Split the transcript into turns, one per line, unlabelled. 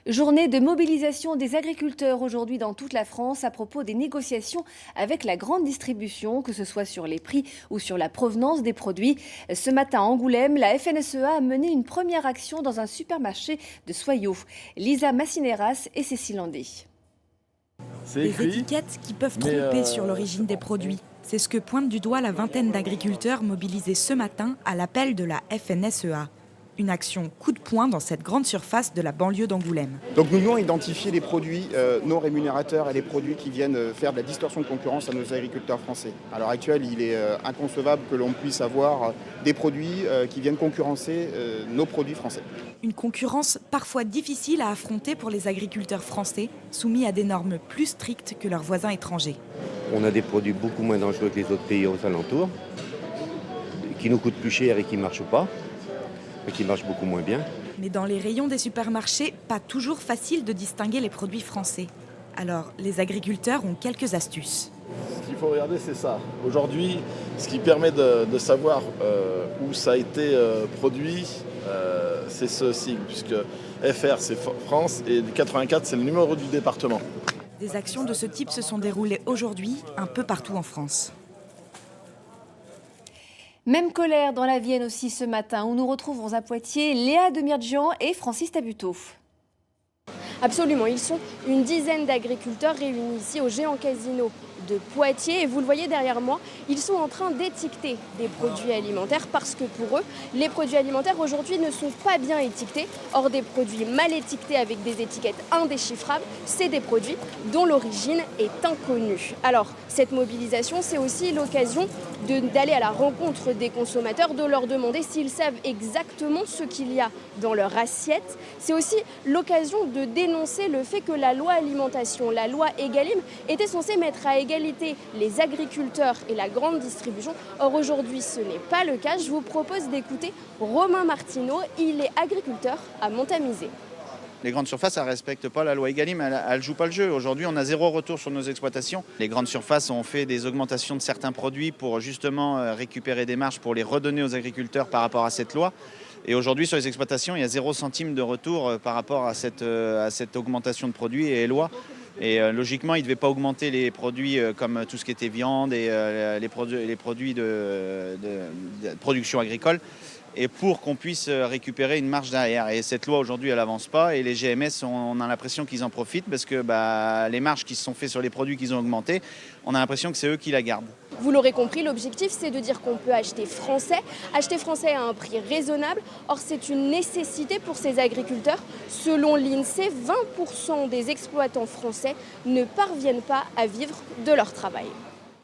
Journée de mobilisation des agriculteurs aujourd'hui dans toute la France à propos des négociations avec la grande distribution, que ce soit sur les prix ou sur la provenance des produits. Ce matin à Angoulême, la FNSEA a mené une première action dans un supermarché de Soyaux. Lisa Massineras et Cécile Landé.
Des étiquettes qui peuvent tromper sur l'origine des produits. C'est ce que pointe du doigt la vingtaine d'agriculteurs mobilisés ce matin à l'appel de la FNSEA. Une action coup de poing dans cette grande surface de la banlieue d'Angoulême.
Donc nous devons identifier les produits non rémunérateurs et les produits qui viennent faire de la distorsion de concurrence à nos agriculteurs français. À l'heure actuelle, il est inconcevable que l'on puisse avoir des produits qui viennent concurrencer nos produits français.
Une concurrence parfois difficile à affronter pour les agriculteurs français, soumis à des normes plus strictes que leurs voisins étrangers.
On a des produits beaucoup moins dangereux que les autres pays aux alentours, qui nous coûtent plus cher et qui ne marchent pas. Qui marche beaucoup moins bien.
Mais dans les rayons des supermarchés, pas toujours facile de distinguer les produits français. Alors, les agriculteurs ont quelques astuces.
Ce qu'il faut regarder, c'est ça. Aujourd'hui, ce qui permet de savoir où ça a été produit, c'est ce sigle, puisque FR, c'est France, et 84, c'est le numéro du département.
Des actions de ce type se sont déroulées aujourd'hui, un peu partout en France.
Même colère dans la Vienne aussi ce matin, où nous retrouvons à Poitiers Léa Demirjian et Francis Tabuteau.
Absolument, ils sont une dizaine d'agriculteurs réunis ici au Géant Casino de Poitiers. Et vous le voyez derrière moi, ils sont en train d'étiqueter des produits alimentaires parce que pour eux, les produits alimentaires aujourd'hui ne sont pas bien étiquetés. Or, des produits mal étiquetés avec des étiquettes indéchiffrables, c'est des produits dont l'origine est inconnue. Alors, cette mobilisation, c'est aussi l'occasion d'aller à la rencontre des consommateurs, de leur demander s'ils savent exactement ce qu'il y a dans leur assiette. C'est aussi l'occasion de dénoncer le fait que la loi alimentation, la loi Egalim, était censée mettre à égalité les agriculteurs et la grande distribution. Or aujourd'hui, ce n'est pas le cas. Je vous propose d'écouter Romain Martineau. Il est agriculteur à Montamisé.
Les grandes surfaces, elles ne respectent pas la loi Egalim, elles ne jouent pas le jeu. Aujourd'hui, on a zéro retour sur nos exploitations. Les grandes surfaces ont fait des augmentations de certains produits pour justement récupérer des marges pour les redonner aux agriculteurs par rapport à cette loi. Et aujourd'hui, sur les exploitations, il y a 0 centime de retour par rapport à cette augmentation de produits et loi. Et logiquement, ils ne devaient pas augmenter les produits comme tout ce qui était viande et les produits de production agricole, et pour qu'on puisse récupérer une marge derrière. Et cette loi aujourd'hui, elle n'avance pas, et les GMS, on a l'impression qu'ils en profitent parce que les marges qui se sont faites sur les produits qu'ils ont augmentés, on a l'impression que c'est eux qui la gardent.
Vous l'aurez compris, l'objectif, c'est de dire qu'on peut acheter français à un prix raisonnable. Or, c'est une nécessité pour ces agriculteurs. Selon l'INSEE, 20% des exploitants français ne parviennent pas à vivre de leur travail.